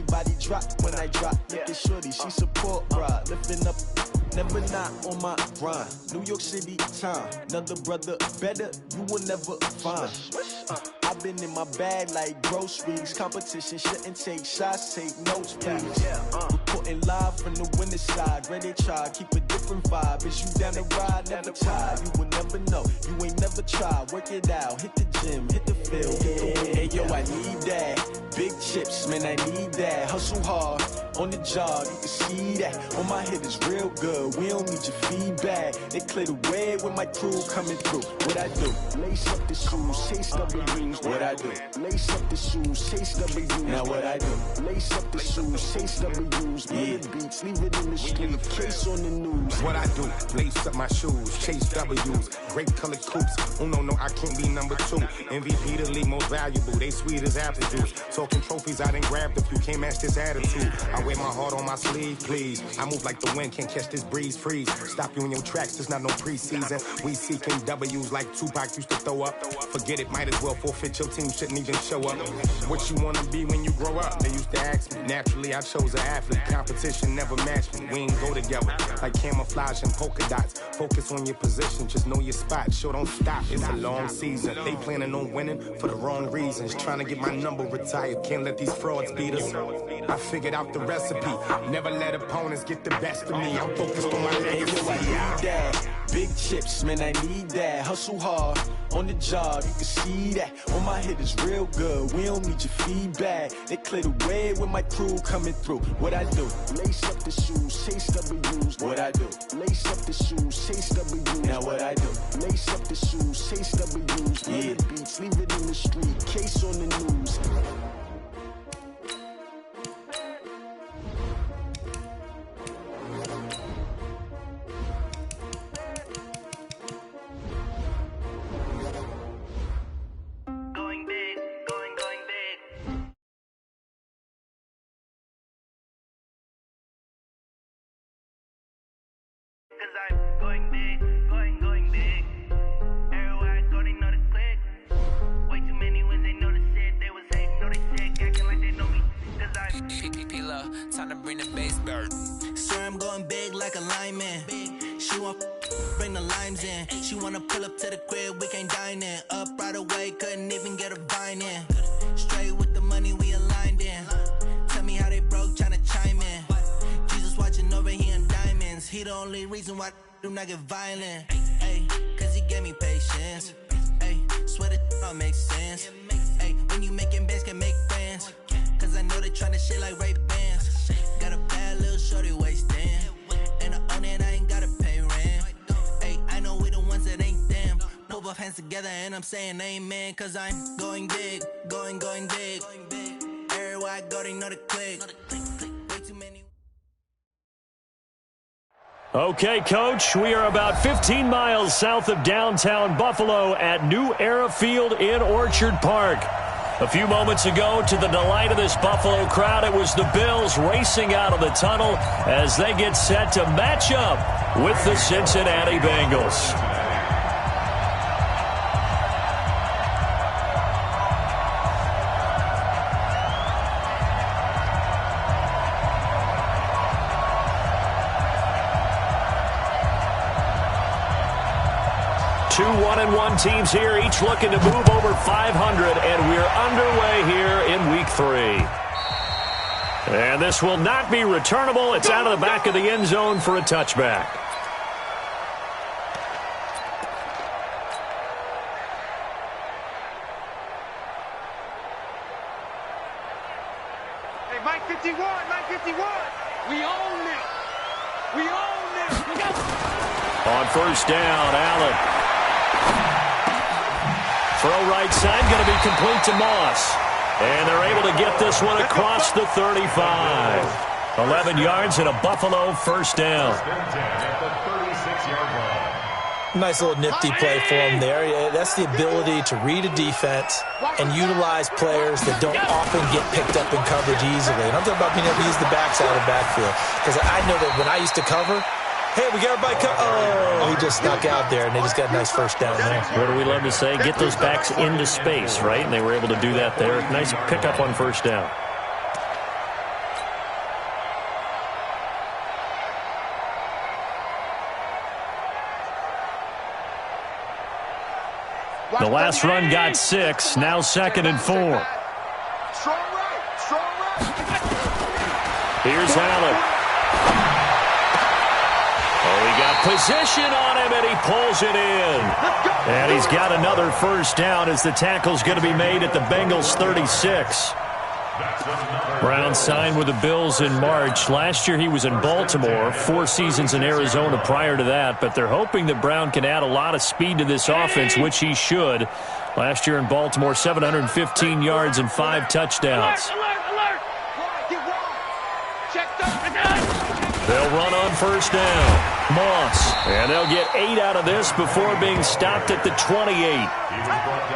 Everybody drop when I drop. Look at shorty, she support ride. Lifting up, never not on my grind. New York City time, another brother better, you will never find. I've been in my bag like groceries. Competition shouldn't take shots, take notes, please. Reporting live from the winning side. Ready to try, keep a different vibe. Is you down the ride, never tired. You will never know, you ain't never tried. Work it out, hit the gym, hit the field, hit the win. Hey yo, I need that. Big chips, man, I need that. Hustle hard, on the job, you can see that. On my head is real good, we don't need your feedback. They clear the way with my crew coming through. What I do? Lace up the shoes, chase W's. What I do? Lace up the shoes, chase W's. Now what I do? Lace up the shoes, chase W's. Yeah. Beats, leave it in the street, case on the news. What I do? Lace up my shoes, chase W's. Great colored coops. Oh no, I can't be number 2. MVP the league most valuable. They sweet as apple juice. Talking trophies, I done grabbed a few. Can't match this attitude. I wear my heart on my sleeve, please. I move like the wind, can't catch this breeze, freeze. Stop you in your tracks, there's not no preseason. We seeking W's like Tupac used to throw up. Forget it, might as well forfeit, your team shouldn't even show up. What you wanna be when you grow up? They used to ask me. Naturally, I chose an athlete. Competition never matched me. We ain't go together like camouflage and polka dots. Focus on your position, just know your spot. Sure, don't stop, it's a long season. They planning on winning for the wrong reasons. Trying to get my number retired, can't let these frauds beat us. I figured out the recipe. Never let opponents get the best of me. I'm focused on my legacy. I need that. Big chips, man, I need that. Hustle hard, on the job, you can see that. On my head is real good, we don't need your feedback. They clear the way with my crew coming through. What I do? Lace up the shoes, chase W's. What I do? Lace up the shoes, chase W's. Now what I do? Lace up the shoes, chase W's. Yeah. Beats, leave it in the street, case on the news. Time to bring the bass bird. Sir, I'm going big like a lineman. She want bring the limes in. She wanna pull up to the crib, we can't dine in. Up right away, couldn't even get a vine in. Straight with the money, we aligned in. Tell me how they broke, tryna chime in. Jesus watching over, he in diamonds. He the only reason why I do not get violent. Ay, cause he gave me patience. Ay, swear that all makes sense. Ay, when you making bands, can make friends. Cause I know they tryna shit like Ray Bans. Got a bad little shorty wasting. And I own it, I ain't gotta pay rent. Hey, I know we the ones that ain't them. Pull both hands together and I'm saying amen. Cause I'm going big, going big. Everywhere I go, they know the click. Way too many. Okay, Coach, we are about 15 miles south of downtown Buffalo at New Era Field in Orchard Park. A few moments ago, to the delight of this Buffalo crowd, it was the Bills racing out of the tunnel as they get set to match up with the Cincinnati Bengals. Two 1-1 teams here, each looking to move over 500, and we're underway here in Week 3. And this will not be returnable. It's out of the back of the end zone for a touchback. Hey, Mike 51, Mike 51. We own it. We own it. We got On first down, Allen. Throw right side, going to be complete to Moss. And they're able to get this one across the 35. 11 yards and a Buffalo first down. Nice little nifty play for him there. That's the ability to read a defense and utilize players that don't often get picked up in coverage easily. And I'm talking about being able to use the backs out of the backfield. Because I know that when I used to cover, hey, we got everybody oh, he just snuck out there, and they just got a nice first down there. What do we love to say? Get those backs into space, right? And they were able to do that there. Nice pickup on first down. The last run got 6, now 2nd and 4. Strong right, strong right. Here's Allen. Oh, he got position on him, and he pulls it in. And he's got another first down as the tackle's going to be made at the Bengals' 36. Brown signed with the Bills in March. Last year he was in Baltimore, 4 seasons in Arizona prior to that, but they're hoping that Brown can add a lot of speed to this offense, which he should. Last year in Baltimore, 715 yards and 5 touchdowns. They'll run on first down. Moss. And they'll get 8 out of this before being stopped at the 28.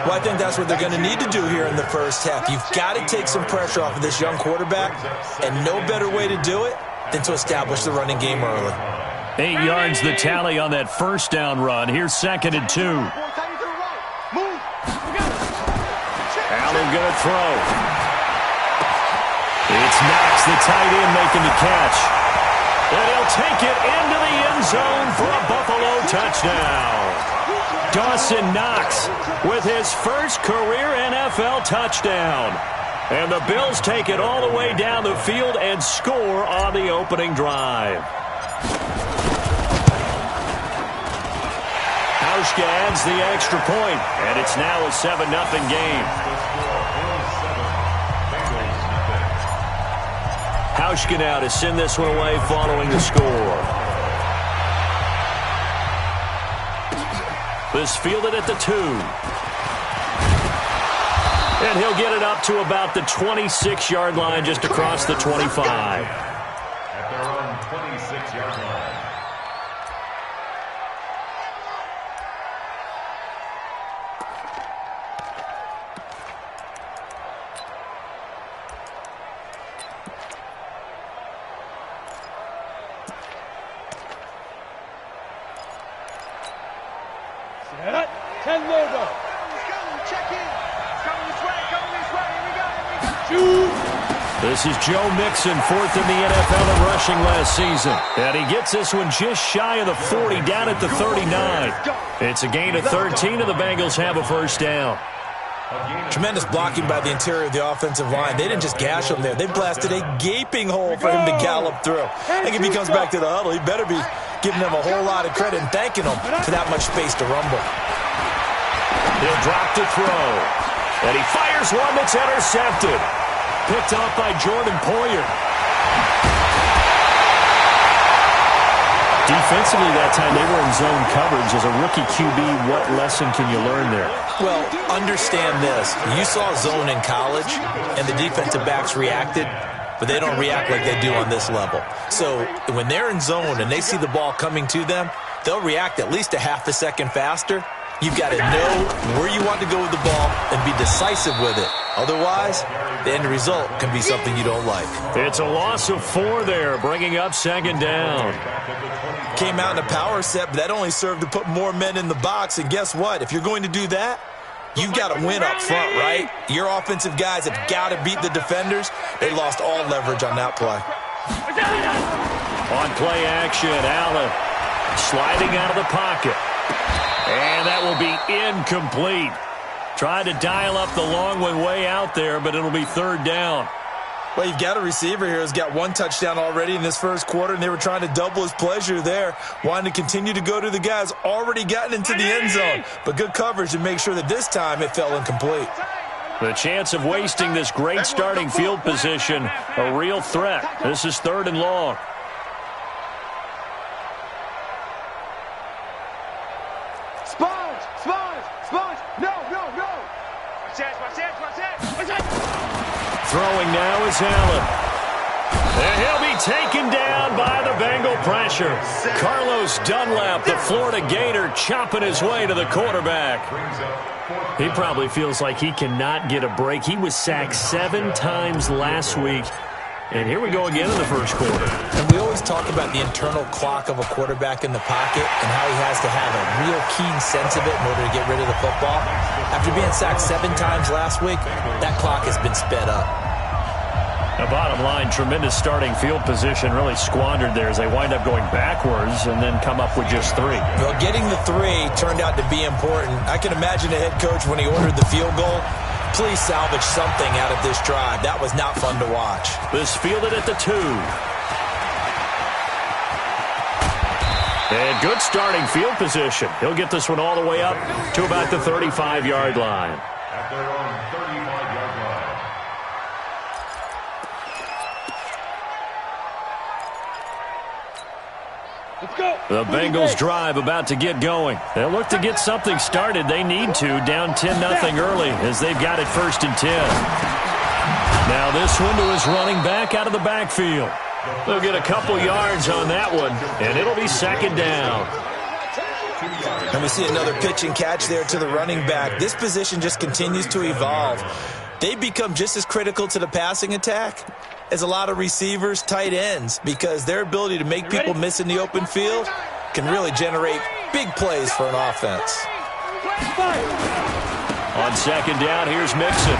Well, I think that's what they're going to need to do here in the first half. You've got to take some pressure off of this young quarterback, and no better way to do it than to establish the running game early. 8 yards the tally on that first down run. Here's 2nd and 2. Allen going to throw. It's Knox, the tight end, making the catch. And he'll take it into the end zone for a Buffalo touchdown. Dawson Knox with his first career NFL touchdown. And the Bills take it all the way down the field and score on the opening drive. Hauschka adds the extra point, and it's now a 7-0 game. Hauschka now to send this one away following the score. This fielded at the 2. And he'll get it up to about the 26-yard line, just across the 25. At their own 26-yard line. Set. 10 logo. Check in. Coming this way. Coming this way. Here we go. Shoot. This is Joe Mixon, 4th in the NFL in rushing last season. And he gets this one just shy of the 40, down at the 39. It's a gain of 13, and the Bengals have a first down. Tremendous blocking by the interior of the offensive line. They didn't just gash him there. They blasted a gaping hole for him to gallop through. I think if he comes back to the huddle, he better be giving them a whole lot of credit and thanking them for that much space to rumble. He'll drop to throw. And he fires one that's intercepted. Picked up by Jordan Poyer. Defensively that time, they were in zone coverage. As a rookie QB, what lesson can you learn there? Well, understand this. You saw zone in college, and the defensive backs reacted, but they don't react like they do on this level. So when they're in zone and they see the ball coming to them, they'll react at least a half a second faster. You've got to know where you want to go with the ball and be decisive with it. Otherwise, the end result can be something you don't like. It's a loss of 4 there, bringing up 2nd down. Came out in a power set, but that only served to put more men in the box. And guess what? If you're going to do that, you've got to win up front, right? Your offensive guys have got to beat the defenders. They lost all leverage on that play. On play action, Allen sliding out of the pocket. And that will be incomplete. Tried to dial up the long one way out there, but it'll be 3rd down. Well, you've got a receiver here who's got 1 touchdown already in this first quarter, and they were trying to double his pleasure there, wanting to continue to go to the guys already gotten into the end zone. But good coverage to make sure that this time it fell incomplete. The chance of wasting this great starting field position, a real threat. This is 3rd and long. Sponge. No. Throwing now is Allen. And he'll be taken down by the Bengal pressure. Carlos Dunlap, the Florida Gator, chopping his way to the quarterback. He probably feels like he cannot get a break. He was sacked 7 times last week. And here we go again in the first quarter. And we always talk about the internal clock of a quarterback in the pocket and how he has to have a real keen sense of it in order to get rid of the football. After being sacked 7 times last week, that clock has been sped up. Now, bottom line, tremendous starting field position, really squandered there as they wind up going backwards and then come up with just 3. Well, getting the 3 turned out to be important. I can imagine the head coach when he ordered the field goal. Please salvage something out of this drive. That was not fun to watch. This fielded at the 2. And good starting field position. He'll get this one all the way up to about the 35-yard line. At their own 35-yard line. Let's go. The Bengals drive about to get going. They'll look to get something started. They need to, down 10-0 early as they've got it 1st and 10. Now this one to his running back out of the backfield. They'll get a couple yards on that one, and it'll be 2nd down. And we see another pitch and catch there to the running back. This position just continues to evolve. They become just as critical to the passing attack as a lot of receivers, tight ends, because their ability to make people miss in the open field can really generate big plays for an offense. On 2nd down, here's Mixon.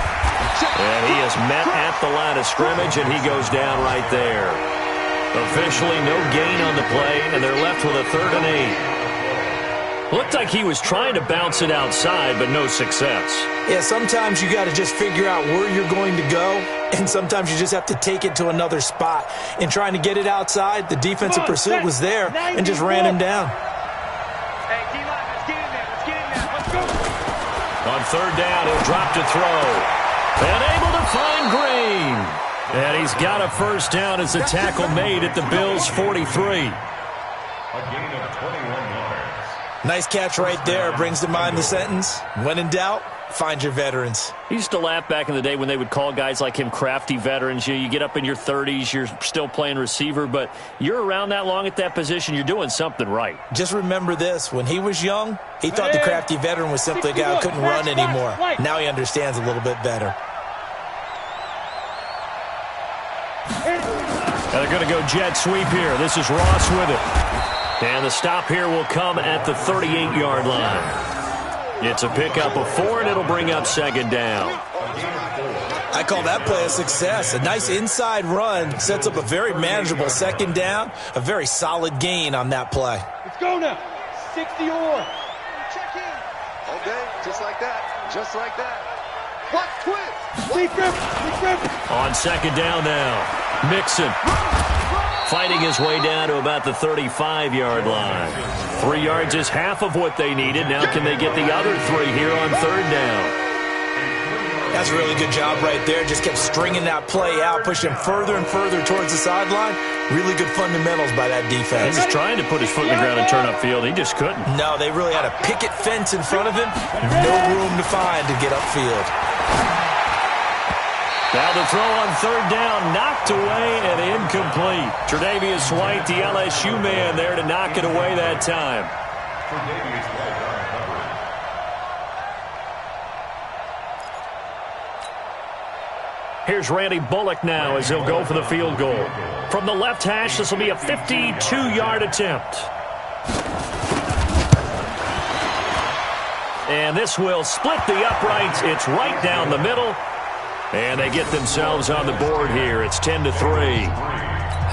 And he is met at the line of scrimmage, and he goes down right there. Officially no gain on the play, and they're left with a 3rd and 8. Looked like he was trying to bounce it outside, but no success. Yeah, sometimes you got to just figure out where you're going to go, and sometimes you just have to take it to another spot. In trying to get it outside, the defensive pursuit was there and just ran him down. Hey, D-line, let's get in there. Let's get in there. Let's go. On 3rd down, he'll drop to throw. And able to find Green. And he's got a 1st down as the tackle made at the Bills' 43. A gain of 21 yards. Nice catch right there. Brings to mind the sentence, when in doubt, find your veterans. He used to laugh back in the day when they would call guys like him crafty veterans. You get up in your 30s, you're still playing receiver, but you're around that long at that position, you're doing something right. Just remember this. When he was young, he thought the crafty veteran was simply a guy who couldn't run anymore. Now he understands a little bit better. Now they're going to go jet sweep here. This is Ross with it. And the stop here will come at the 38-yard line. It's a pickup of 4, and it'll bring up 2nd down. I call that play a success. A nice inside run sets up a very manageable 2nd down. A very solid gain on that play. Let's go now. 60 or. Check in. Okay, just like that. Just like that. What twist? On 2nd down now, Mixon fighting his way down to about the 35-yard line. 3 yards is half of what they needed. Now can they get the other 3 here on 3rd down? That's a really good job right there. Just kept stringing that play out, pushing him further and further towards the sideline. Really good fundamentals by that defense. He was trying to put his foot in the ground and turn upfield. He just couldn't. No, they really had a picket fence in front of him. No room to find to get upfield. Now the throw on 3rd down, knocked away and incomplete. Tre'Davious White, the LSU man, there to knock it away that time. Tre'Davious White on coverage. Here's Randy Bullock now as he'll go for the field goal. From the left hash, this will be a 52-yard attempt. And this will split the uprights. It's right down the middle. And they get themselves on the board here. It's 10-3.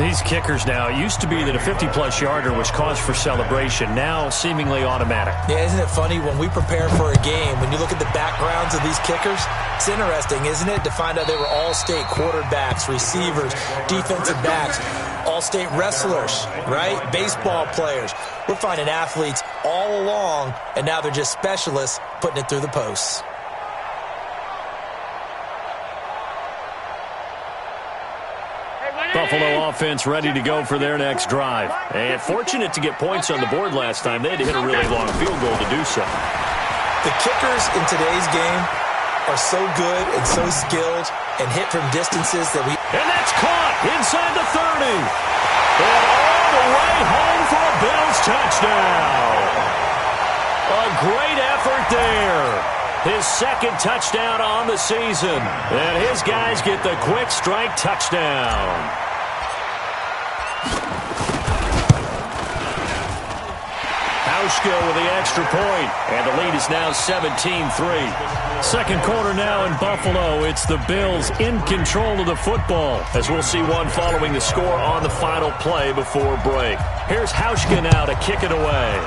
These kickers now, it used to be that a 50-plus yarder was cause for celebration. Now seemingly automatic. Yeah, isn't it funny when we prepare for a game, when you look at the backgrounds of these kickers, it's interesting, isn't it, to find out they were all-state quarterbacks, receivers, defensive backs, all-state wrestlers, right? Baseball players. We're finding athletes all along, and now they're just specialists putting it through the posts. Buffalo offense ready to go for their next drive. And fortunate to get points on the board last time. They had to hit a really long field goal to do so. The kickers in today's game are so good and so skilled and hit from distances that we... And that's caught inside the 30. And all the way home for a Bills touchdown. A great effort there. His 2nd touchdown on the season. And his guys get the quick strike touchdown. Hauschka with the extra point, and the lead is now 17-3. Second quarter now in Buffalo. It's the Bills in control of the football, as we'll see one following the score on the final play before break. Here's Hauschka now to kick it away.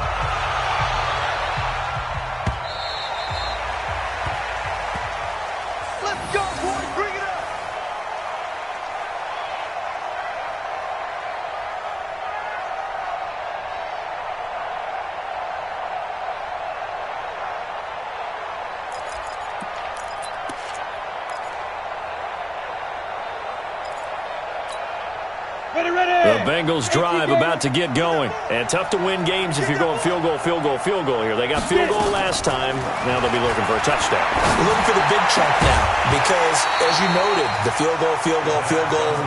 The Bengals drive about to get going. And tough to win games if you're going field goal, field goal, field goal here. They got field goal last time. Now they'll be looking for a touchdown. We're looking for the big chunk now because, as you noted, the field goal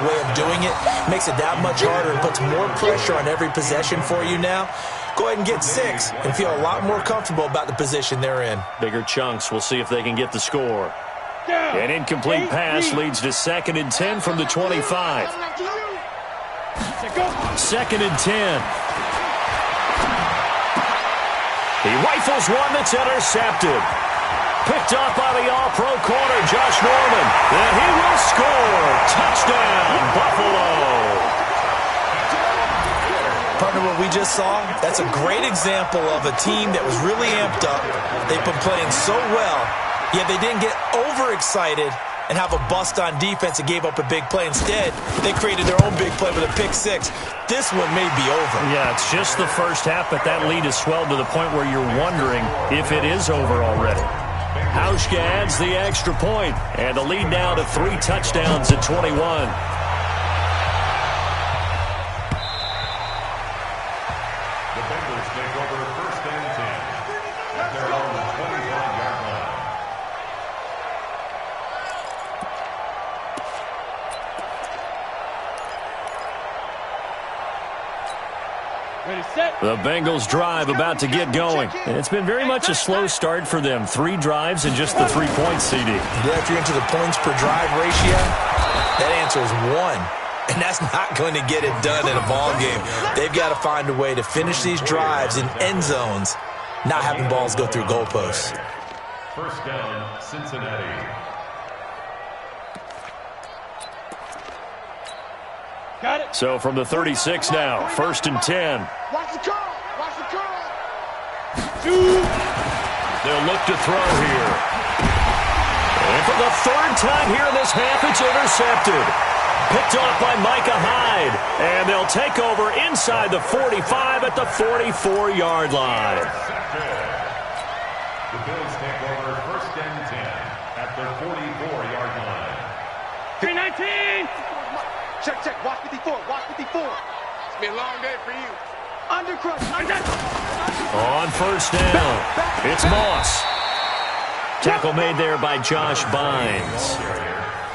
way of doing it makes it that much harder and puts more pressure on every possession for you now. Go ahead and get 6 and feel a lot more comfortable about the position they're in. Bigger chunks. We'll see if they can get the score. An incomplete pass leads to 2nd and 10 from the 25. 2nd and 10. He rifles one that's intercepted. Picked up by the all-pro corner, Josh Norman. And he will score. Touchdown, Buffalo. Partner, what we just saw, that's a great example of a team that was really amped up. They've been playing so well, yet they didn't get overexcited and have a bust on defense and gave up a big play. Instead, they created their own big play with a pick 6. This one may be over. Yeah, it's just the first half, but that lead has swelled to the point where you're wondering if it is over already. Hauschka adds the extra point, and the lead now to 3 touchdowns at 21. The Bengals take over 1st and 10 at their own 25-yard line. The Bengals drive about to get going. And it's been very much a slow start for them. 3 drives and just the 3 points, CD. Yeah, if you're into the points per drive ratio, that answer is 1. And that's not going to get it done in a ball game. They've got to find a way to finish these drives in end zones, not having balls go through goalposts. 1st down, Cincinnati. Got it. So from the 36 now, 1st and 10. Watch the curl. Watch the curl. They'll look to throw here. And for the 3rd time here in this half, it's intercepted. Picked off by Micah Hyde. And they'll take over inside the 45 at the 44-yard line. The Bills take over 1st and 10 at their 44-yard line. 319. Check, check. Watch 54. Watch 54. It's be a long day for you. Undercrush. On 1st down, it's Moss. Tackle made there by Josh Bynes.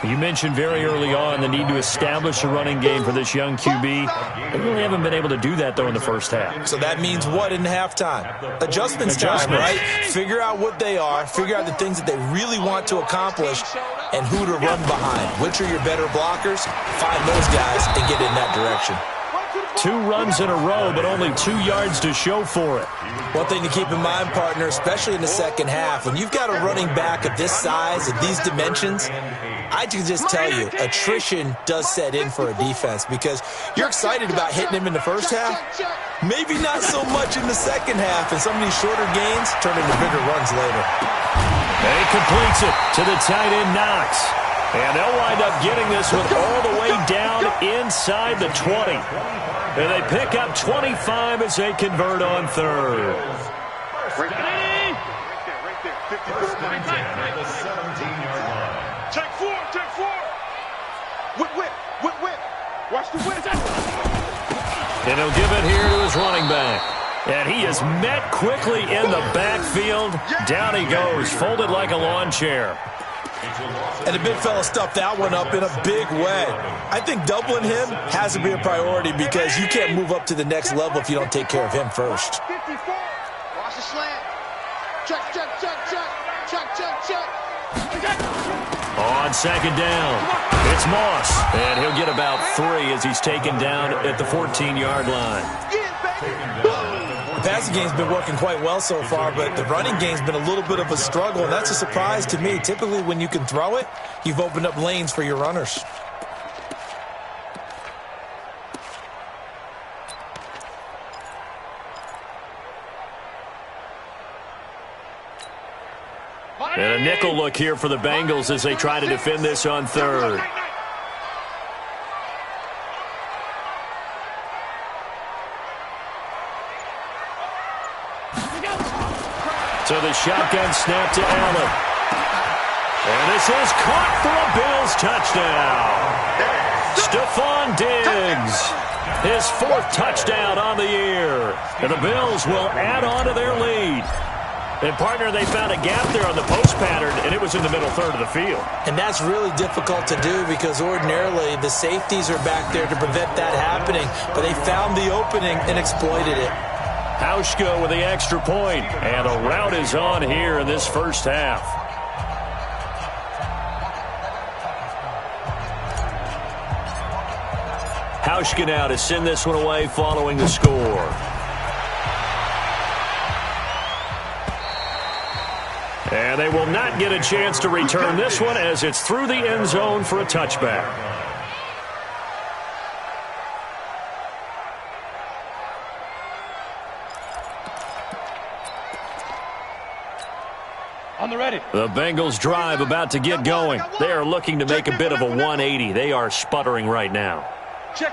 You mentioned very early on the need to establish a running game for this young QB. They really haven't been able to do that, though, in the first half. So that means what in halftime? Adjustments time, right? Figure out what they are, figure out the things that they really want to accomplish, and who to run behind. Which are your better blockers? Find those guys and get in that direction. 2 runs in a row, but only 2 yards to show for it. One thing to keep in mind, partner, especially in the second half, when you've got a running back of this size, of these dimensions, I can just tell you, attrition does set in for a defense because you're excited about hitting him in the first half, maybe not so much in the second half, and some of these shorter gains turn into bigger runs later. And he completes it to the tight end, Knox. And they'll wind up getting this one all the way down inside the 20. And they pick up 25 as they convert on 3rd. Right there. 54 at the 17-yard line. Take 4. Take 4. Whip. Watch the whip. And he'll give it here to his running back. And he is met quickly in the backfield. Down he goes, folded like a lawn chair. And the big fella stuffed that one up in a big way. I think doubling him has to be a priority because you can't move up to the next level if you don't take care of him first. 54. Watch the slant. Check. On 2nd down, it's Moss. And he'll get about 3 as he's taken down at the 14-yard line. passing game's been working quite well so far, but the running game's been a little bit of a struggle, and that's a surprise to me. Typically, when you can throw it, you've opened up lanes for your runners. And a nickel look here for the Bengals as they try to defend this on third. So the shotgun snap to Allen. And this is caught for a Bills touchdown. Stephon Diggs, his 4th touchdown on the year. And the Bills will add on to their lead. And, partner, they found a gap there on the post pattern, and it was in the middle third of the field. And that's really difficult to do because ordinarily the safeties are back there to prevent that happening. But they found the opening and exploited it. Hauschka with the extra point, and a rout is on here in this first half. Hauschka now to send this one away following the score. And they will not get a chance to return this one as it's through the end zone for a touchback. On the ready. The Bengals drive about to get going. They are looking to make a bit of a 180. They are sputtering right now.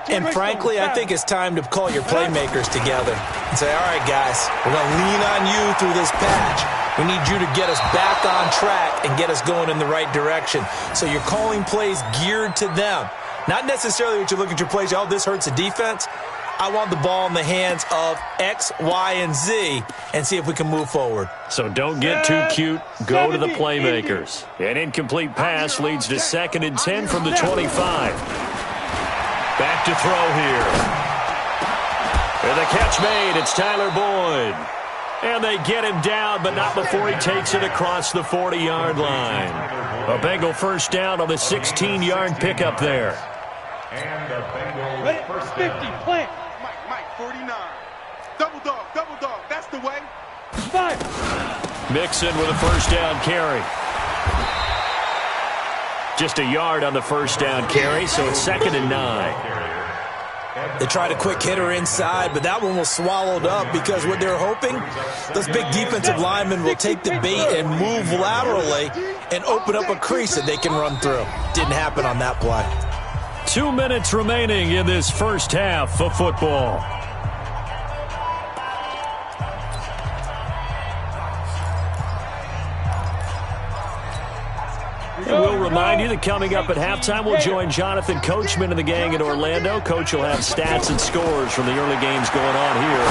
And frankly, I think it's time to call your playmakers together and say, all right, guys, we're going to lean on you through this patch. We need you to get us back on track and get us going in the right direction. So you're calling plays geared to them. Not necessarily what you look at your plays, oh, this hurts the defense. I want the ball in the hands of X, Y, and Z and see if we can move forward. So don't get too cute. Go to the playmakers. An incomplete pass leads to 2nd and 10 from the 25. Back to throw here. And the catch made. It's Tyler Boyd. And they get him down, but not before he takes it across the 40-yard line. A Bengal first down on the 16-yard pickup there. And the Bengals first down. 50, plant. Mike, 49. Double dog, that's the way. 5. Mixon with a first down carry. Just a yard on the first down carry, so it's 2nd and 9. They tried a quick hitter inside, but that one was swallowed up because what they're hoping, those big defensive linemen will take the bait and move laterally and open up a crease that they can run through. Didn't happen on that play. 2 minutes remaining in this first half of football. And we'll remind you that coming up at halftime, we'll join Jonathan Coachman and the gang in Orlando. Coach will have stats and scores from the early games going on here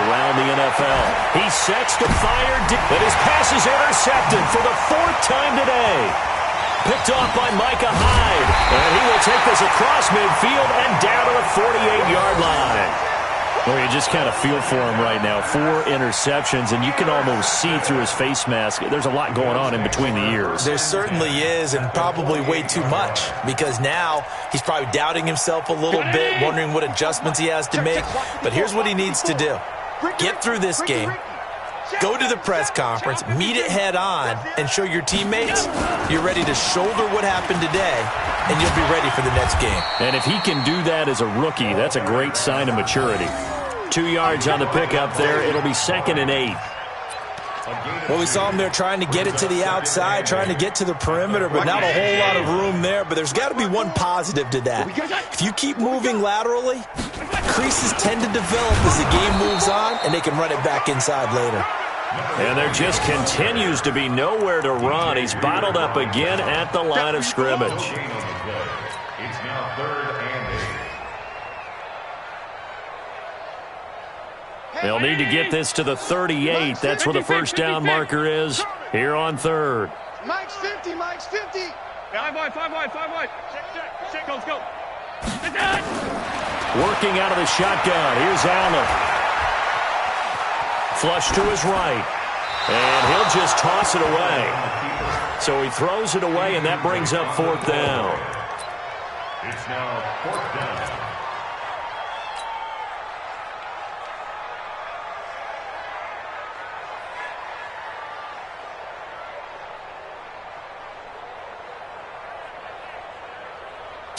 around the NFL. He sets to fire, but his pass is intercepted for the 4th time today. Picked off by Micah Hyde, and he will take this across midfield and down to the 48-yard line. Well, you just kind of feel for him right now. 4 interceptions, and you can almost see through his face mask. There's a lot going on in between the ears. There certainly is, and probably way too much, because now he's probably doubting himself a little bit, wondering what adjustments he has to make. But here's what he needs to do. Get through this game. Go to the press conference, meet it head on, and show your teammates you're ready to shoulder what happened today, and you'll be ready for the next game. And if he can do that as a rookie, that's a great sign of maturity. 2 yards on the pickup there. It'll be 2nd and 8. Well, we saw him there trying to get it to the outside, trying to get to the perimeter, but not a whole lot of room there. But there's got to be one positive to that. If you keep moving laterally, creases tend to develop as the game moves on, and they can run it back inside later. And there just continues to be nowhere to run. He's bottled up again at the line of scrimmage. It's now 3rd and 8. They'll need to get this to the 38. That's where the first down marker is here on 3rd. Mike's 50. 5 wide. Check. Let's go. Working out of the shotgun. Here's Allen. Flush to his right. And he'll just toss it away. So he throws it away, and that brings up 4th down. It's now 4th down. 4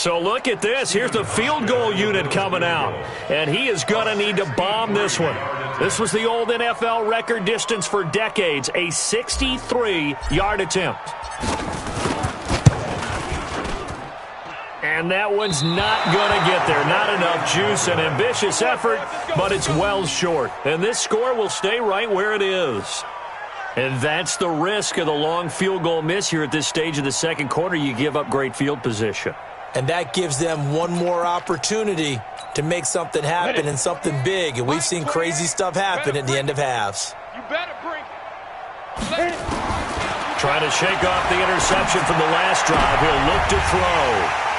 So look at this. Here's the field goal unit coming out. And he is going to need to bomb this one. This was the old NFL record distance for decades, a 63-yard attempt. And that one's not going to get there. Not enough juice, an ambitious effort, but it's well short. And this score will stay right where it is. And that's the risk of the long field goal miss here at this stage of the second quarter. You give up great field position. And that gives them one more opportunity to make something happen and something big. And we've seen crazy stuff happen at the end of halves. You better bring it. Trying to shake off the interception from the last drive. He'll look to throw.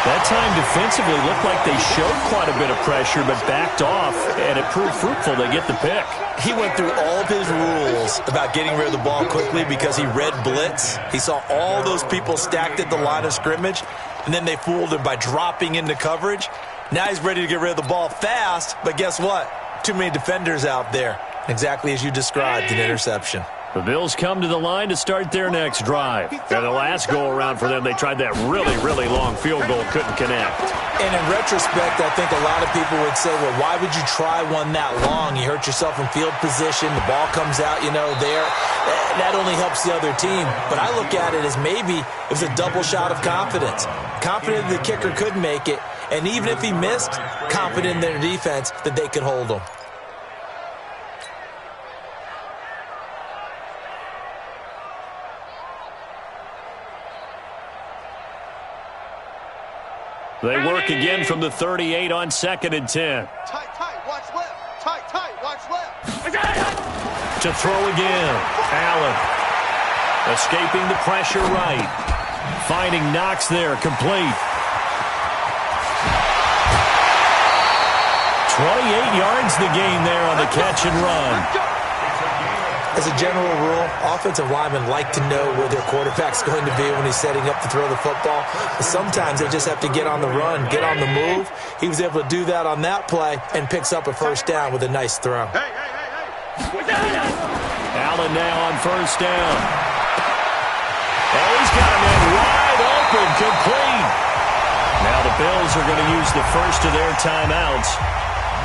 That time defensively looked like they showed quite a bit of pressure but backed off, and it proved fruitful. They get the pick. He went through all of his rules about getting rid of the ball quickly because he read blitz. He saw all those people stacked at the line of scrimmage, and then they fooled him by dropping into coverage. Now he's ready to get rid of the ball fast, but guess what? Too many defenders out there. Exactly as you described, an interception. The Bills come to the line to start their next drive. And the last go-around for them, they tried that really, really long field goal, couldn't connect. And in retrospect, I think a lot of people would say, well, why would you try one that long? You hurt yourself in field position. The ball comes out, there. That only helps the other team. But I look at it as maybe it was a double shot of confidence. Confident the kicker could make it. And even if he missed, confident in their defense that they could hold him. They work again from the 38 on 2nd and 10. Tight, watch left. Tight, watch left. To throw again. Allen. Escaping the pressure right. Finding Knox there, complete. 28 yards the gain there on the catch and run. As a general rule, offensive linemen like to know where their quarterback's going to be when he's setting up to throw the football. But sometimes they just have to get on the run, get on the move. He was able to do that on that play and picks up a first down with a nice throw. Allen now on first down. Oh, he's got a man wide open, complete. Now the Bills are going to use the first of their timeouts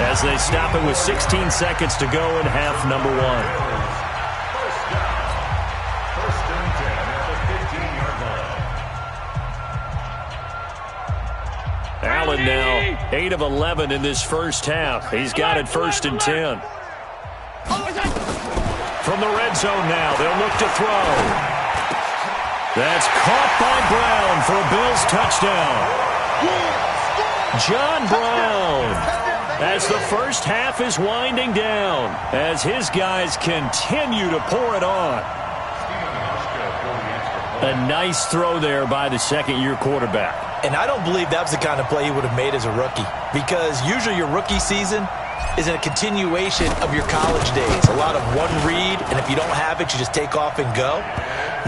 as they stop it with 16 seconds to go in half number one. Allen now 8 of 11 in this first half. He's got it 1st and 10. From the red zone now, they'll look to throw. That's caught by Brown for a Bills touchdown. John Brown, as the first half is winding down, as his guys continue to pour it on. A nice throw there by the second-year quarterback. And I don't believe that was the kind of play he would have made as a rookie, because usually your rookie season is a continuation of your college days. A lot of one read, and if you don't have it, you just take off and go.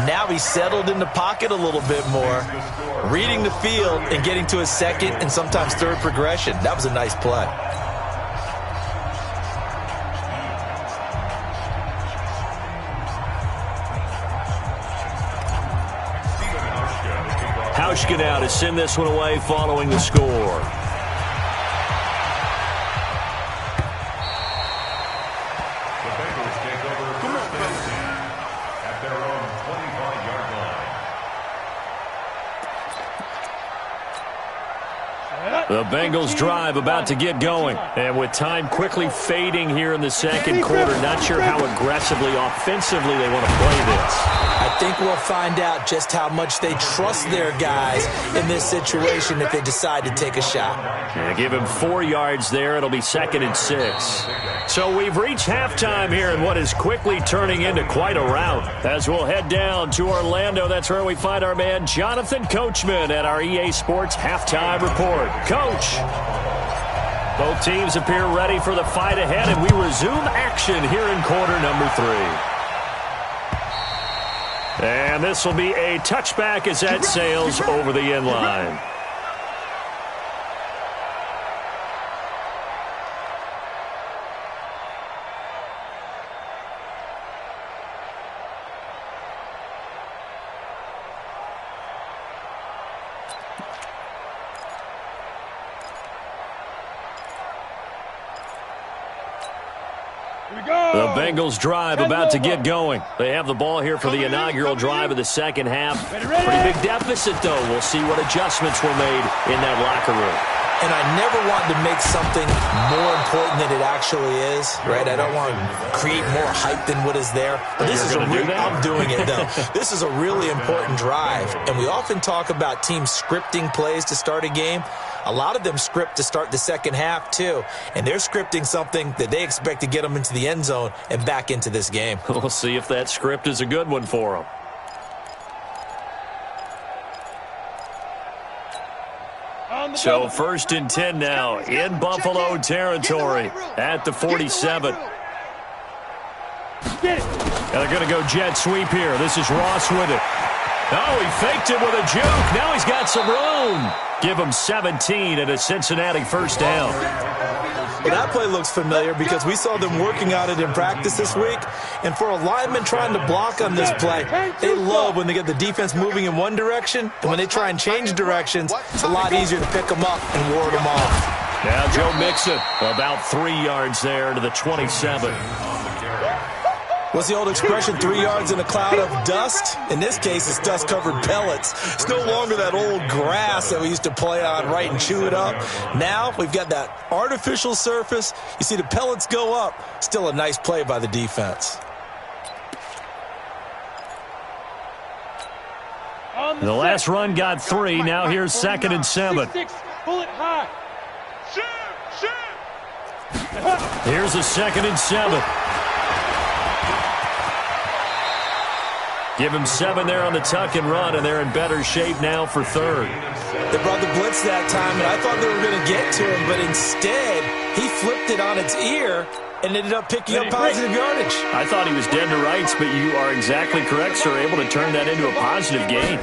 Now he's settled in the pocket a little bit more, reading the field and getting to his second and sometimes third progression. That was a nice play. Hauschka now to send this one away following the score. The Bengals take over 1st and 10 at their own 25-yard line. The Bengals drive about to get going. And with time quickly fading here in the second quarter, not sure how aggressively, offensively they want to play this. I think we'll find out just how much they trust their guys in this situation if they decide to take a shot. Yeah, give him 4 yards there. It'll be 2nd and 6. So we've reached halftime here in what is quickly turning into quite a rout. As we'll head down to Orlando, that's where we find our man Jonathan Coachman at our EA Sports Halftime Report. Coach, both teams appear ready for the fight ahead, and we resume action here in quarter number 3. And this will be a touchback as that sails over the end line. The Bengals drive about to get going. They have the ball here for the inaugural drive of the second half. Pretty big deficit, though. We'll see what adjustments were made in that locker room. And I never want to make something more important than it actually is, right? I don't want to create more hype than what is there. But this is I'm doing it, though. This is a really important drive. And we often talk about teams scripting plays to start a game. A lot of them script to start the second half, too. And they're scripting something that they expect to get them into the end zone and back into this game. We'll see if that script is a good one for them. So 1st and 10 now in Buffalo territory at the 47. And they're going to go jet sweep here. This is Ross with it. Oh, he faked it with a juke. Now he's got some room. Give him 17 and a Cincinnati first down. Well, that play looks familiar because we saw them working on it in practice this week. And for a lineman trying to block on this play, they love when they get the defense moving in one direction. And when they try and change directions, it's a lot easier to pick them up and ward them off. Now Joe Mixon about 3 yards there to the 27. What's the old expression, 3 yards in a cloud of dust? In this case, it's dust-covered pellets. It's no longer that old grass that we used to play on, right, and chew it up. Now we've got that artificial surface. You see the pellets go up. Still a nice play by the defense. The last run got 3. Now here's 2nd and 7. Pull it high. Here's a 2nd and 7. Give him 7 there on the tuck and run, and they're in better shape now for 3rd. They brought the blitz that time, and I thought they were going to get to him, but instead he flipped it on its ear and ended up picking up positive yardage. I thought he was dead to rights, but you are exactly correct, sir. Able to turn that into a positive gain.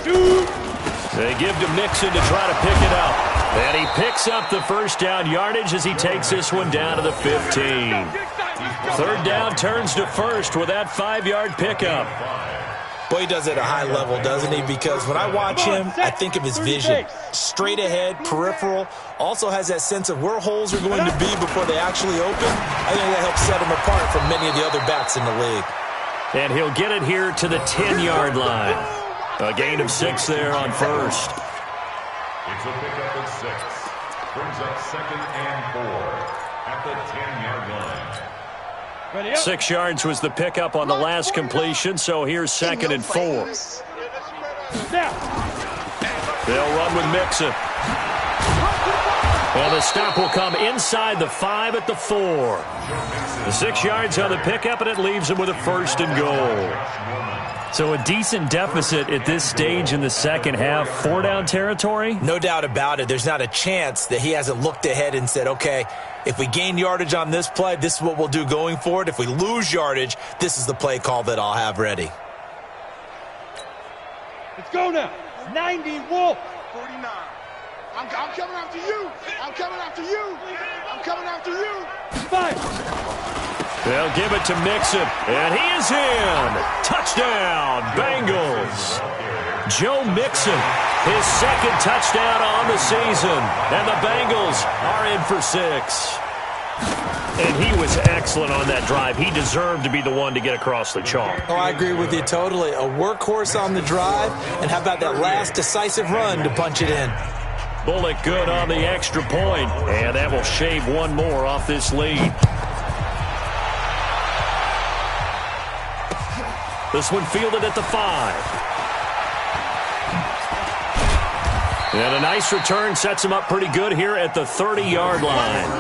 They give to Mixon to try to pick it up. And he picks up the first down yardage as he takes this one down to the 15. 3rd down turns to 1st with that 5-yard pickup. Boy, he does it at a high level, doesn't he? Because when I watch him, I think of his vision. Straight ahead, peripheral. Also has that sense of where holes are going to be before they actually open. I think that helps set him apart from many of the other backs in the league. And he'll get it here to the 10-yard line. A gain of 6 there on 1st. It's a pickup at 6. Brings up 2nd and 4 at the 10-yard line. 6 yards was the pickup on the last completion, so here's 2nd and 4. They'll run with Mixon. And the stop will come inside the 5 at the 4. The 6 yards on the pickup, and it leaves him with a 1st and goal. So a decent deficit at this stage in the second half. 4-down territory? No doubt about it. There's not a chance that he hasn't looked ahead and said, okay, if we gain yardage on this play, this is what we'll do going forward. If we lose yardage, this is the play call that I'll have ready. Let's go now. 90 Wolf. 49. I'm coming after you. I'm coming after you. I'm coming after you. 5. They'll give it to Mixon, and he is in. Touchdown, Bengals. Joe Mixon, his 2nd touchdown on the season, and the Bengals are in for 6. And he was excellent on that drive. He deserved to be the one to get across the chalk. Oh, I agree with you totally. A workhorse on the drive, and how about that last decisive run to punch it in? Bullock good on the extra point, and that will shave one more off this lead. This one fielded at the 5. And a nice return sets him up pretty good here at the 30-yard line.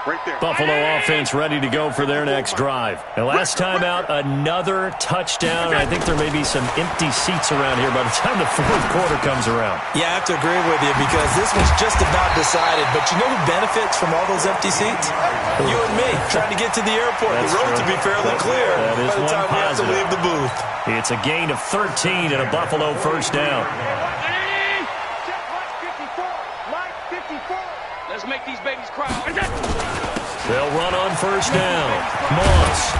Right there. Buffalo offense ready to go for their next drive. And last time out, another touchdown. I think there may be some empty seats around here by the time the 4th quarter comes around. Yeah, I have to agree with you because this one's just about decided. But you know who benefits from all those empty seats? You and me, trying to get to the airport. That's the road true. to be fairly clear That is by the time we have to leave the booth. It's a gain of 13 and a Buffalo first down. Let's make these babies cry. They'll run on first down. Moss.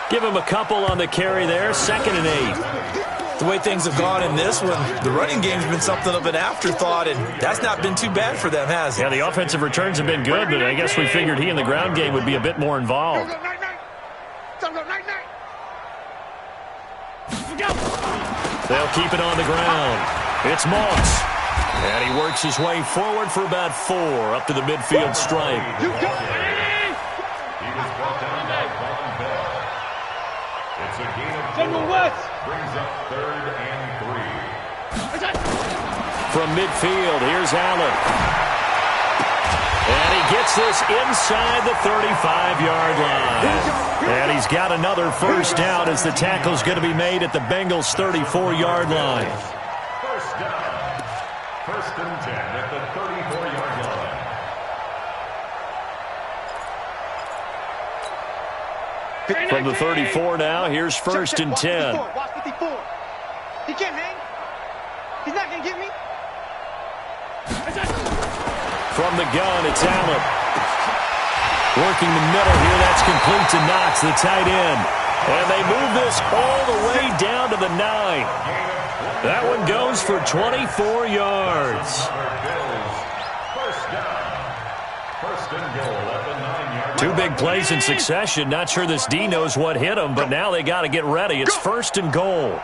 Give him a couple on the carry there. 2nd and 8. The way things have gone in this one, the running game's been something of an afterthought, and that's not been too bad for them, has it? Yeah, the offensive returns have been good, but I guess we figured he in the ground game would be a bit more involved. They'll keep it on the ground. It's Moss. And he works his way forward for about 4 up to the midfield stripe. He was brought down by Von Bell. It's a gain of 4. Brings up 3rd and 3. From midfield, here's Allen. And he gets this inside the 35-yard line. And he's got another first down as the tackle's going to be made at the Bengals' 34-yard line. First down. 1st and 10 at the 34-yard line. From the 34 now, here's 1st and 10. Watch 54. He can't hang. He's not going to get me. From the gun, it's Allen. Working the middle here, that's complete to Knox, the tight end. And they move this all the way down to the 9. That one goes for 24 yards. First down. 1st and goal at the 9-yard line. 2 big plays in succession. Not sure this D knows what hit him, but now they got to get ready. It's 1st and goal.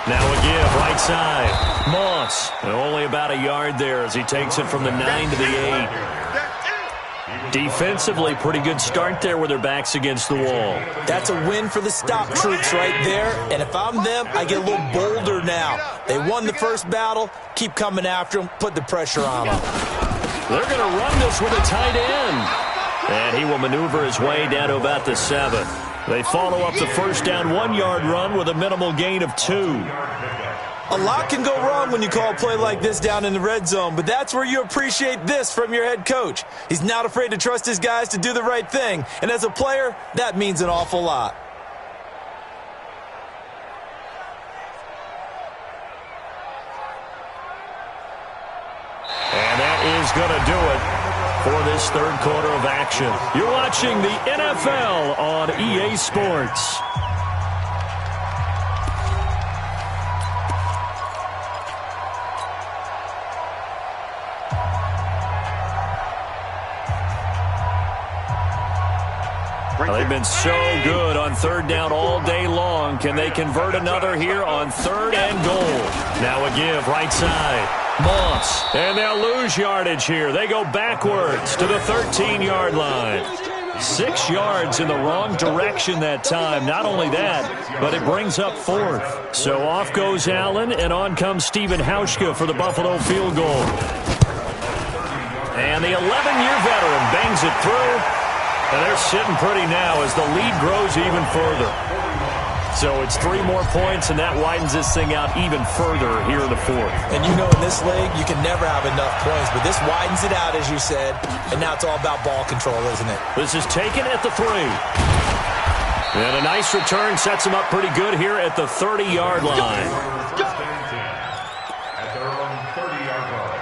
Now a give, right side. Moss, and only about a yard there as he takes it from the 9 to the 8. Defensively, pretty good start there with their backs against the wall. That's a win for the stop troops right there. And if I'm them, I get a little bolder now. They won the first battle. Keep coming after them. Put the pressure on them. They're going to run this with a tight end. And he will maneuver his way down to about the 7. They follow up the first down 1-yard run with a minimal gain of 2. A lot can go wrong when you call a play like this down in the red zone, but that's where you appreciate this from your head coach. He's not afraid to trust his guys to do the right thing, and as a player, that means an awful lot. And that is going to do it for this 3rd quarter of action. You're watching the NFL on EA Sports. They've been so good on 3rd down all day long. Can they convert another here on 3rd and goal? Now a give, right side. Moss, and they'll lose yardage here. They go backwards to the 13-yard line. 6 yards in the wrong direction that time. Not only that, but it brings up 4th. So off goes Allen, and on comes Stephen Hauschka for the Buffalo field goal. And the 11-year veteran bangs it through. And they're sitting pretty now as the lead grows even further. So it's 3 more points, and that widens this thing out even further here in the 4th. And you know in this league, you can never have enough points, but this widens it out, as you said, and now it's all about ball control, isn't it? This is taken at the 3. And a nice return sets them up pretty good here at the 30-yard line. At their own 30-yard line.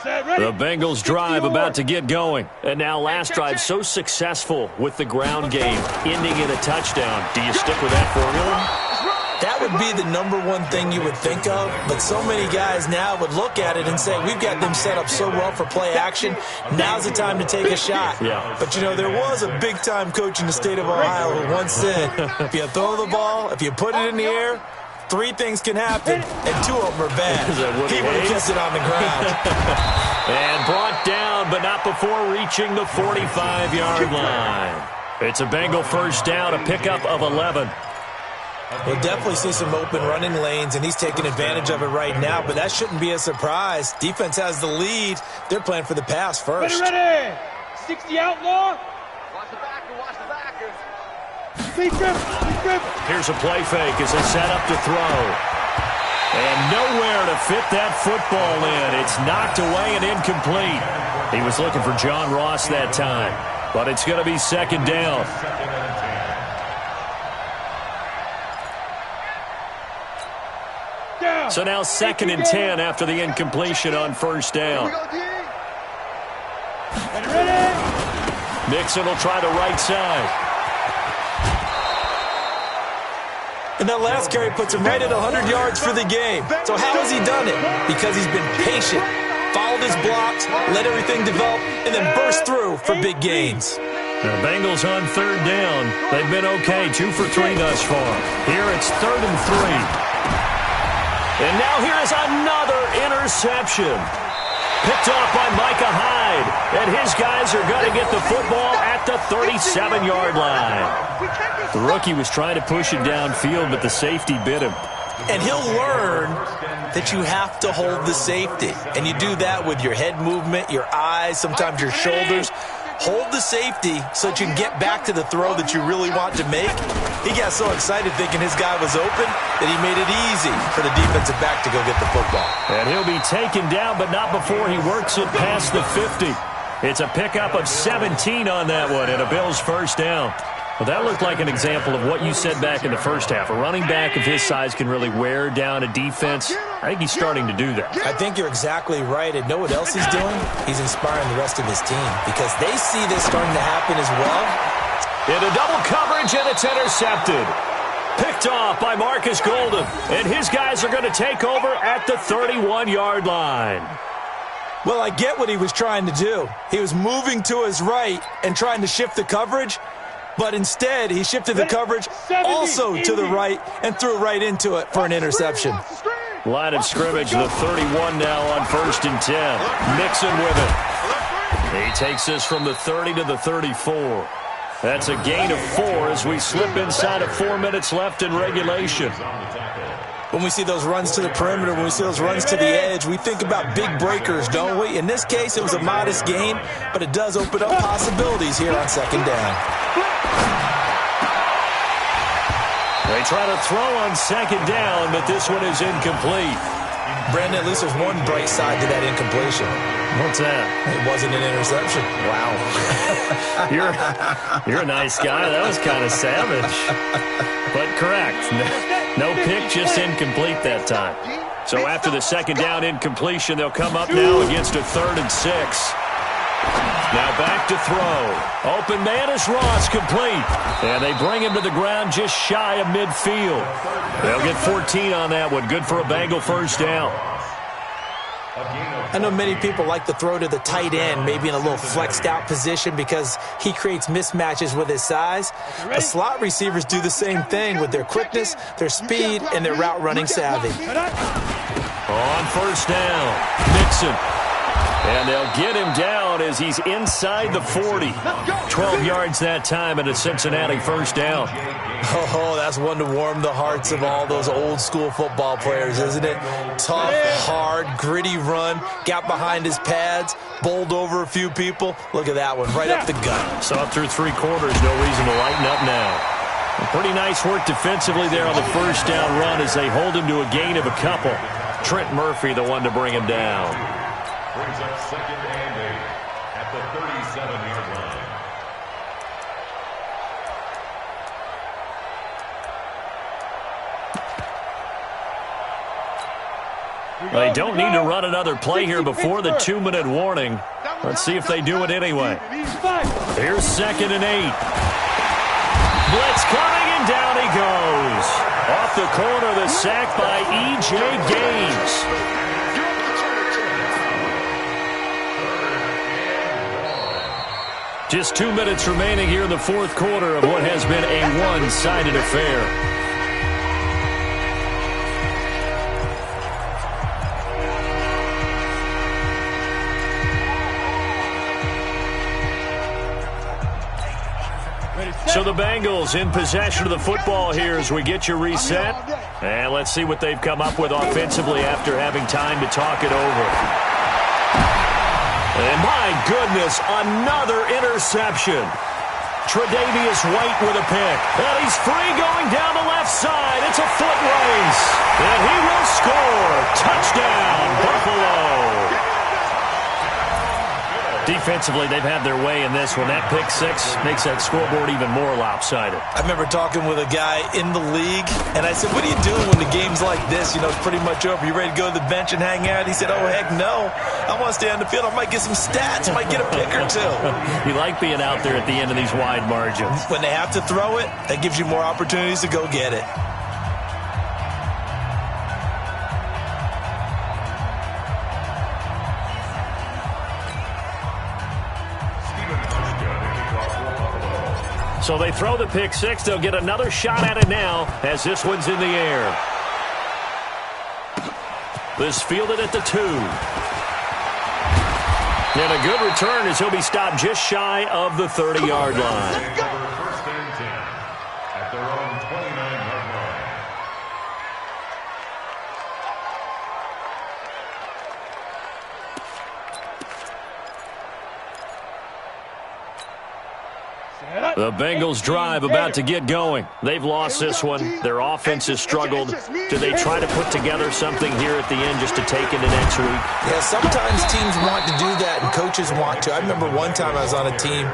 The Bengals drive about to get going. And now last drive so successful with the ground game, ending in a touchdown. Do you stick with that formula? That would be the #1 thing you would think of, but so many guys now would look at it and say, we've got them set up so well for play action, now's the time to take a shot. Yeah. But, you know, there was a big-time coach in the state of Ohio who once said, if you throw the ball, if you put it in the air, 3 things can happen, and 2 of them are bad. He would have kissed it on the ground. And brought down, but not before reaching the 45-yard line. It's a Bengal first down, a pickup of 11. We'll definitely see some open running lanes, and he's taking advantage of it right now, but that shouldn't be a surprise. Defense has the lead. They're playing for the pass first. Ready! 60 outlaw. Watch the backer, watch the backer. Here's a play fake as they set up to throw. And nowhere to fit that football in. It's knocked away and incomplete. He was looking for John Ross that time, but it's going to be 2nd down. So now 2nd and 10 after the incompletion on first down. Mixon will try the right side. And that last carry puts him right at 100 yards for the game. So how has he done it? Because he's been patient, followed his blocks, let everything develop, and then burst through for big gains. The Bengals on 3rd down. They've been okay, 2 for 3 thus far. Here it's 3rd and 3. And now here is another interception. Picked off by Micah Hyde. And his guys are going to get the football at the 37-yard line. The rookie was trying to push it downfield, but the safety bit him. And he'll learn that you have to hold the safety. And you do that with your head movement, your eyes, sometimes your shoulders. Hold the safety so that you can get back to the throw that you really want to make. He got so excited thinking his guy was open that he made it easy for the defensive back to go get the football. And he'll be taken down, but not before he works it past the 50. It's a pickup of 17 on that one and a Bills first down. Well, that looked like an example of what you said back in the first half. A running back of his size can really wear down a defense. I think he's starting to do that. I think you're exactly right. And know what else he's doing? He's inspiring the rest of his team because they see this starting to happen as well. Into double coverage, and it's intercepted. Picked off by Marcus Golden. And his guys are going to take over at the 31-yard line. Well, I get what he was trying to do. He was moving to his right and trying to shift the coverage. But instead, he shifted the coverage also to the right and threw right into it for an interception. Line of scrimmage, the 31 now on 1st and 10. Mixon with it. He takes this from the 30 to the 34. That's a gain of 4 as we slip inside of 4 minutes left in regulation. When we see those runs to the perimeter, when we see those runs to the edge, we think about big breakers, don't we? In this case, it was a modest gain, but it does open up possibilities here on 2nd down. They try to throw on 2nd down, but this one is incomplete. Brandon, at least there's one bright side to that incompletion. What's that? It wasn't an interception. Wow. You're a nice guy. That was kind of savage. But correct. No pick, just incomplete that time. So after the 2nd down incompletion, they'll come up now against a 3rd and 6. Now back to throw. Open man is Ross, complete. And they bring him to the ground just shy of midfield. They'll get 14 on that one. Good for a Bengal first down. I know many people like to throw to the tight end, maybe in a little flexed out position because he creates mismatches with his size. But slot receivers do the same thing with their quickness, their speed, and their route running savvy. On 1st down, Mixon. And they'll get him down as he's inside the 40. 12 yards that time and a Cincinnati first down. Oh, that's one to warm the hearts of all those old school football players, isn't it? Tough, hard, gritty run. Got behind his pads, bowled over a few people. Look at that one, right up the gut. Saw it through 3 quarters, no reason to lighten up now. Pretty nice work defensively there on the first down run as they hold him to a gain of a couple. Trent Murphy, the one to bring him down. Brings up 2nd and 8 at the 37-yard line. They don't need to run another play here before the 2-minute warning. Let's see if they do it anyway. Here's 2nd and 8. Blitz coming, and down he goes. Off the corner, the sack by E.J. Gaines. Just 2 minutes remaining here in the 4th quarter of what has been a one-sided affair. So the Bengals in possession of the football here as we get you reset. And let's see what they've come up with offensively after having time to talk it over. And my goodness, another interception. Tre'Davious White with a pick. And he's free going down the left side. It's a foot race. And he will score. Touchdown, Buffalo. Defensively, they've had their way in this one. That pick six makes that scoreboard even more lopsided. I remember talking with a guy in the league, and I said, what are you doing when the game's like this? You know, it's pretty much over. You ready to go to the bench and hang out? He said, oh, heck no. I want to stay on the field. I might get some stats. I might get a pick or two. You like being out there at the end of these wide margins. When they have to throw it, that gives you more opportunities to go get it. So they throw the pick six. They'll get another shot at it now as this one's in the air. This fielded at the 2. And a good return as he'll be stopped just shy of the 30-yard line. First and 10 at their own 29-yard line. The Bengals drive about to get going. They've lost this one. Their offense has struggled. Do they try to put together something here at the end just to take into next week? Yeah, sometimes teams want to do that and coaches want to. I remember one time I was on a team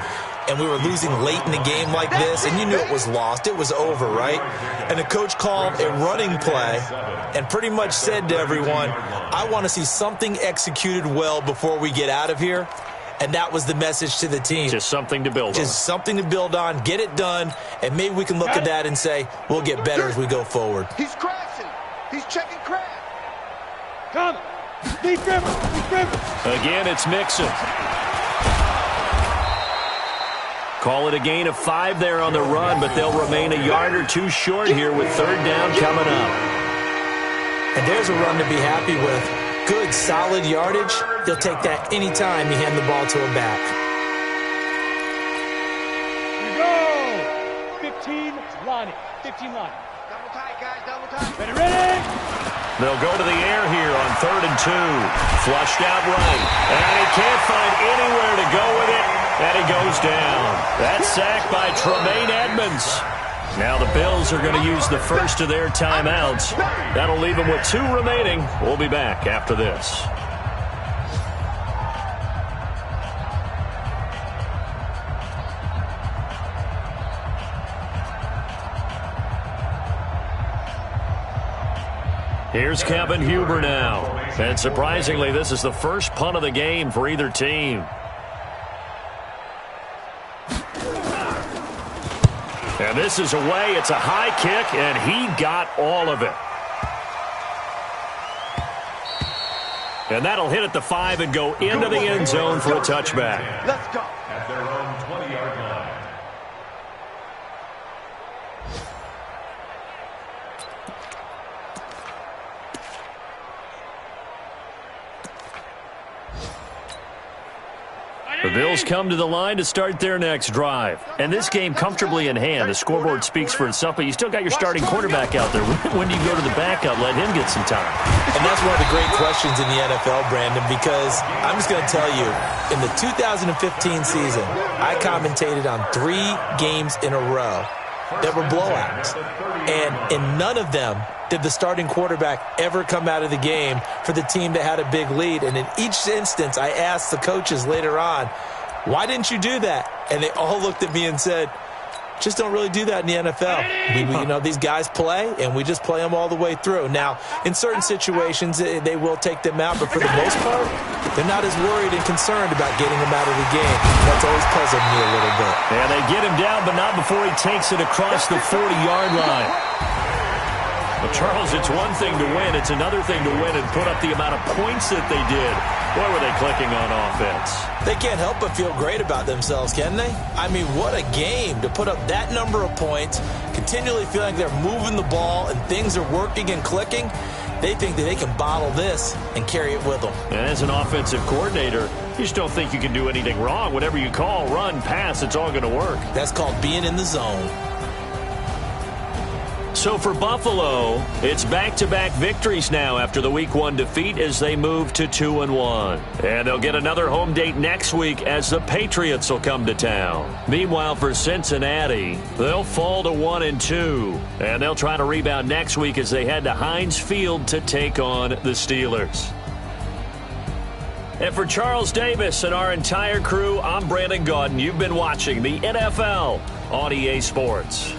and we were losing late in the game like this, and you knew it was lost. It was over, right? And the coach called a running play and pretty much said to everyone, I want to see something executed well before we get out of here. And that was the message to the team. Just something to build on. Just something to build on, get it done, and maybe we can look at that and say, we'll get better as we go forward. He's crashing. He's checking crash. Come. Deep river. Deep river. Again, it's Mixon. Call it a gain of 5 there on the run, but they'll remain a yard or two short here with third down coming up. And there's a run to be happy with. Good, solid yardage. He'll take that anytime you hand the ball to a back. Here we go. 15, Lonnie. 15, Lonnie. Double tight, guys. Double tight. Ready? They'll go to the air here on 3rd and 2. Flushed out right. And he can't find anywhere to go with it. And he goes down. That's sacked by Tremaine Edmonds. Now the Bills are going to use the first of their timeouts. That'll leave them with 2 remaining. We'll be back after this. Here's Kevin Huber now. And surprisingly, this is the first punt of the game for either team. And this is away. It's a high kick, and he got all of it. And that'll hit at the 5 and go into the end zone for a touchback. Let's go. At their own 20-yard line. The Bills come to the line to start their next drive. And this game comfortably in hand. The scoreboard speaks for itself, but you still got your starting quarterback out there. When do you go to the backup? Let him get some time. And that's one of the great questions in the NFL, Brandon, because I'm just going to tell you, in the 2015 season, I commentated on 3 games in a row that were blowouts. And in none of them did the starting quarterback ever come out of the game for the team that had a big lead. And in each instance, I asked the coaches later on, why didn't you do that? And they all looked at me and said, just don't really do that in the NFL. These guys play, and we just play them all the way through. Now, in certain situations, they will take them out, but for the most part, they're not as worried and concerned about getting them out of the game. That's always puzzled me a little bit. Yeah, they get him down, but not before he takes it across the 40-yard line. Well, Charles, it's one thing to win. It's another thing to win and put up the amount of points that they did. Boy, were they clicking on offense. They can't help but feel great about themselves, can they? I mean, what a game to put up that number of points, continually feeling like they're moving the ball and things are working and clicking. They think that they can bottle this and carry it with them. And as an offensive coordinator, you just don't think you can do anything wrong. Whatever you call, run, pass, it's all going to work. That's called being in the zone. So for Buffalo, it's back-to-back victories now after the Week 1 defeat as they move to 2-1. And they'll get another home date next week as the Patriots will come to town. Meanwhile, for Cincinnati, they'll fall to 1-2. And they'll try to rebound next week as they head to Heinz Field to take on the Steelers. And for Charles Davis and our entire crew, I'm Brandon Gaudin. You've been watching the NFL on EA Sports.